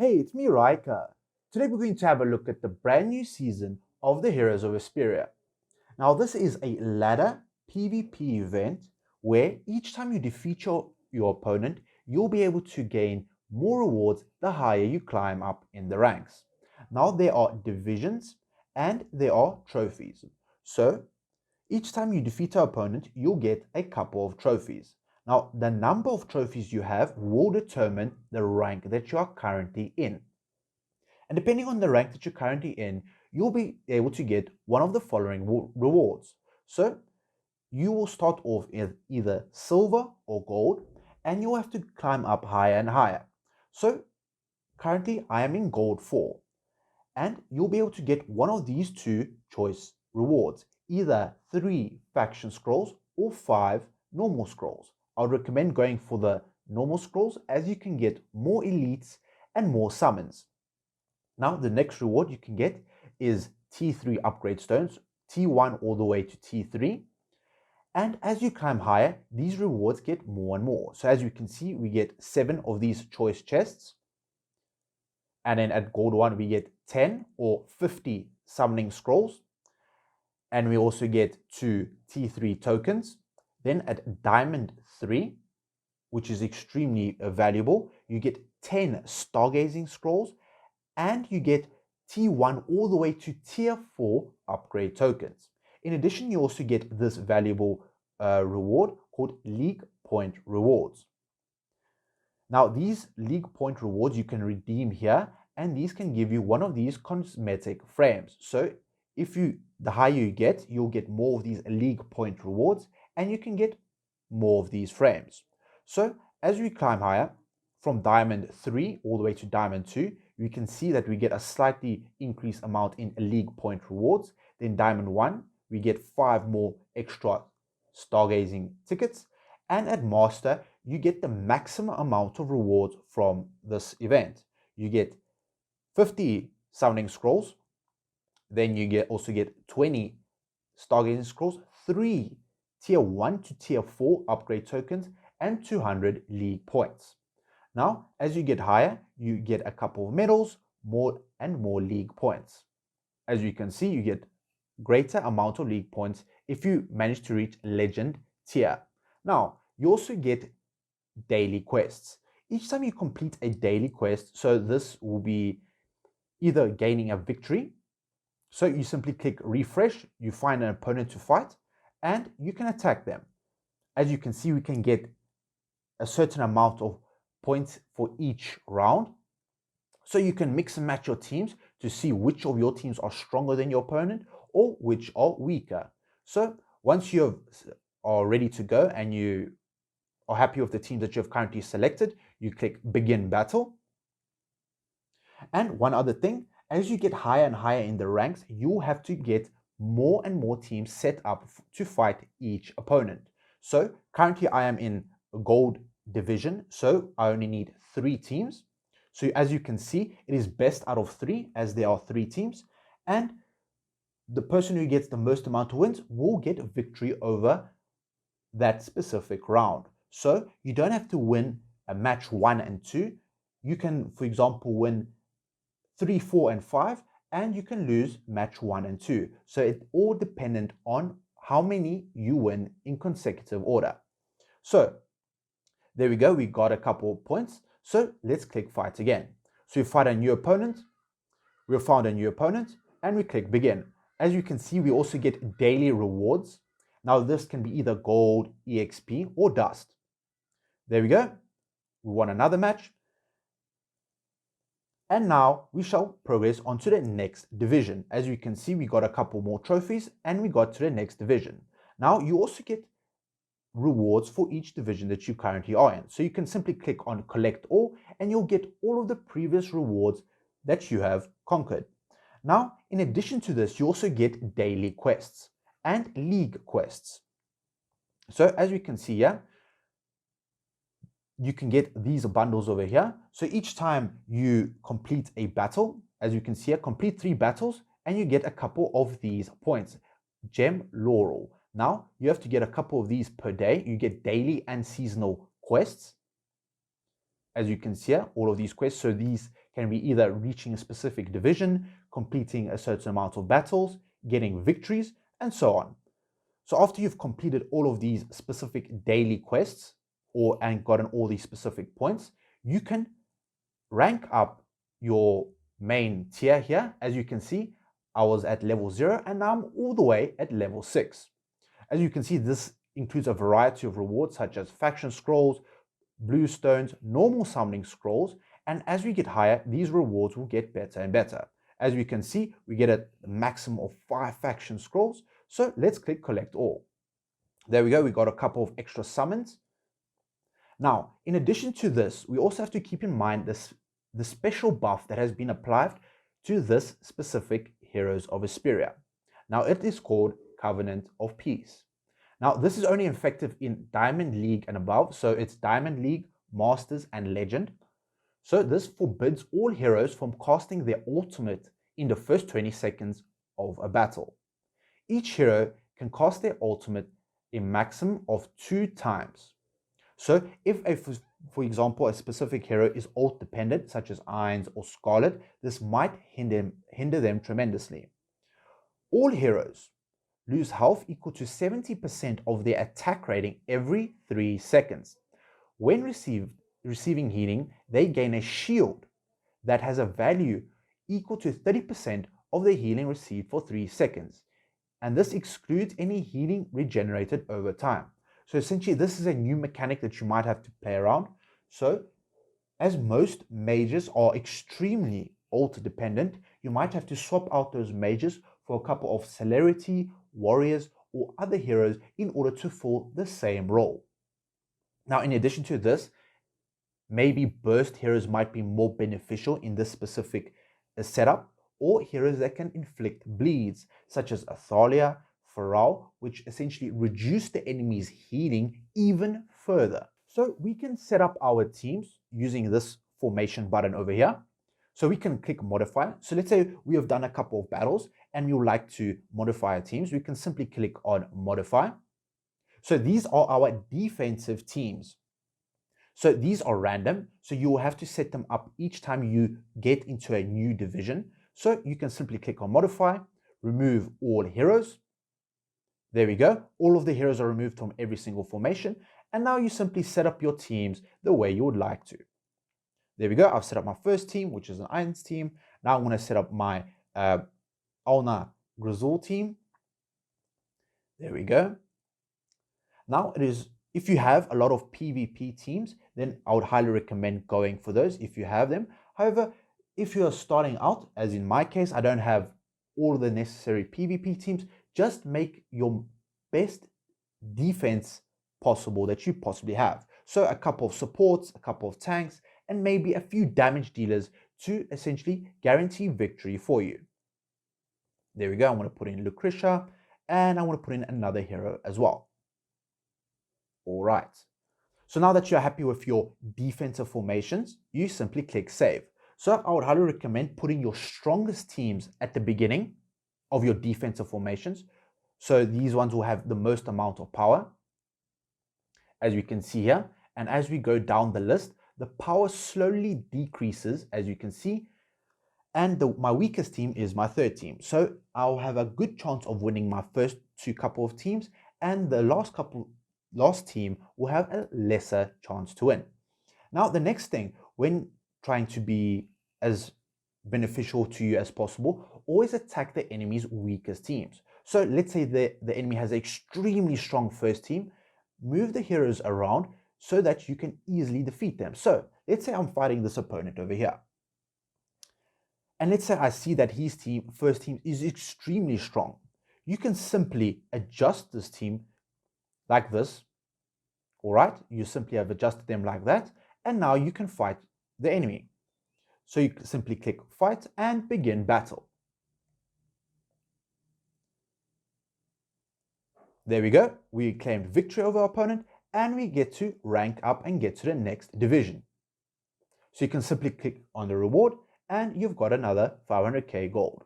Hey, it's me, Raika. Today we're going to have a look at the brand new season of the Heroes of Esperia. Now, this is a ladder PvP event where each time you defeat your opponent, you'll be able to gain more rewards the higher you climb up in the ranks. Now, there are divisions and there are trophies. So, each time you defeat an opponent, you'll get a couple of trophies. Now, the number of trophies you have will determine the rank that you are currently in. And depending on the rank that you're currently in, you'll be able to get one of the following rewards. So, you will start off in either silver or gold, and you'll have to climb up higher and higher. So, currently I am in gold 4, and you'll be able to get one of these two choice rewards, either 3 faction scrolls or 5 normal scrolls. I would recommend going for the normal scrolls as you can get more elites and more summons. Now the next reward you can get is T3 upgrade stones, T1 all the way to T3. And as you climb higher, these rewards get more and more. So as you can see, we get 7 of these choice chests. And then at gold 1, we get 10 or 50 summoning scrolls. And we also get 2 T3 tokens. Then at diamond 3, which is extremely valuable, you get 10 stargazing scrolls. And you get T1 all the way to tier 4 upgrade tokens. In addition, you also get this valuable reward called League Point Rewards. Now, these League Point Rewards you can redeem here, and these can give you one of these cosmetic frames. So, the higher you get, you'll get more of these League Point Rewards, and you can get more of these frames. So, as we climb higher, from Diamond 3 all the way to Diamond 2, you can see that we get a slightly increased amount in League Point Rewards. Then Diamond 1, we get 5 more extra stargazing tickets. And at Master, you get the maximum amount of rewards from this event. You get 50 summoning scrolls. Then you also get 20 stargazing scrolls, 3 tier 1 to tier 4 upgrade tokens, and 200 league points. Now, as you get higher, you get a couple of medals, more and more league points. As you can see, you get greater amount of league points if you manage to reach legend tier. Now, you also get daily quests. Each time you complete a daily quest, so this will be either gaining a victory, so you simply click refresh, you find an opponent to fight, and you can attack them. As you can see, we can get a certain amount of points for each round. So you can mix and match your teams to see which of your teams are stronger than your opponent or which are weaker. So once you are ready to go and you are happy with the team that you have currently selected, you click begin battle. And one other thing, as you get higher and higher in the ranks, you have to get more and more teams set up to fight each opponent. So currently I am in gold division, so I only need 3 teams. So as you can see, it is best out of 3 as there are 3 teams, and the person who gets the most amount of wins will get a victory over that specific round. So you don't have to win a match 1 and 2. You can, for example, win 3, 4, and 5, and you can lose match 1 and 2. So it's all dependent on how many you win in consecutive order. So there we go, we got a couple of points. So let's click fight again. So we fight a new opponent, we found a new opponent, and we click begin. As you can see, we also get daily rewards. Now this can be either gold, EXP, or dust. There we go, we won another match. And now we shall progress on to the next division. As you can see, we got a couple more trophies and we got to the next division. Now you also get rewards for each division that you currently are in. So you can simply click on collect all and you'll get all of the previous rewards that you have conquered. Now, in addition to this, you also get daily quests and league quests. So as we can see here, you can get these bundles over here. So each time you complete a battle, as you can see here, complete 3 battles and you get a couple of these points. Gem Laurel. Now, you have to get a couple of these per day. You get daily and seasonal quests. As you can see here, all of these quests. So these can be either reaching a specific division, completing a certain amount of battles, getting victories, and so on. So after you've completed all of these specific daily quests and gotten all these specific points, you can rank up your main tier here. As you can see, I was at level 0 and now I'm all the way at level 6. As you can see, this includes a variety of rewards such as faction scrolls, blue stones, normal summoning scrolls, and as we get higher, these rewards will get better and better. As we can see, we get a maximum of 5 faction scrolls, so let's click collect all. There we go, we got a couple of extra summons. Now, in addition to this, we also have to keep in mind the special buff that has been applied to this specific Heroes of Esperia. Now, it is called Covenant of Peace. Now, this is only effective in Diamond League and above, so it's Diamond League, Masters, and Legend. So this forbids all heroes from casting their ultimate in the first 20 seconds of a battle. Each hero can cast their ultimate a maximum of 2 times. So if, for example, a specific hero is ult dependent, such as Irons or Scarlet, this might hinder them tremendously. All heroes lose health equal to 70% of their attack rating every 3 seconds. When receiving healing, they gain a shield that has a value equal to 30% of the healing received for 3 seconds. And this excludes any healing regenerated over time. So essentially, this is a new mechanic that you might have to play around. So as most mages are extremely ult dependent, you might have to swap out those mages for a couple of celerity, warriors, or other heroes in order to fill the same role. Now, in addition to this, maybe burst heroes might be more beneficial in this specific setup, or heroes that can inflict bleeds, such as Athalia, Pharao, which essentially reduce the enemy's healing even further. So we can set up our teams using this formation button over here. So we can click modify. So let's say we have done a couple of battles and we would like to modify our teams. We can simply click on modify. So these are our defensive teams. So these are random. So you will have to set them up each time you get into a new division. So you can simply click on modify, remove all heroes. There we go. All of the heroes are removed from every single formation. And now you simply set up your teams the way you would like to. There we go. I've set up my first team, which is an Irons team. Now I'm going to set up my Alna Grizzle team. There we go. Now it is, if you have a lot of PvP teams, then I would highly recommend going for those if you have them. However, if you are starting out, as in my case, I don't have all the necessary PvP teams, just make your best defense possible that you possibly have. So a couple of supports, a couple of tanks, and maybe a few damage dealers to essentially guarantee victory for you. There we go. I want to put in Lucretia, and I want to put in another hero as well. All right. So now that you're happy with your defensive formations, you simply click save. So I would highly recommend putting your strongest teams at the beginning of your defensive formations. So these ones will have the most amount of power, as you can see here. And as we go down the list, the power slowly decreases, as you can see. And my weakest team is my third team. So I'll have a good chance of winning my first 2 couple of teams, and the last team will have a lesser chance to win. Now, the next thing, when trying to be as beneficial to you as possible, always attack the enemy's weakest teams. So let's say the enemy has an extremely strong first team, move the heroes around so that you can easily defeat them. So let's say I'm fighting this opponent over here. And let's say I see that his first team is extremely strong. You can simply adjust this team like this. All right, you simply have adjusted them like that. And now you can fight the enemy. So you simply click fight and begin battle. There we go. We claimed victory over our opponent and we get to rank up and get to the next division. So you can simply click on the reward and you've got another 500k gold.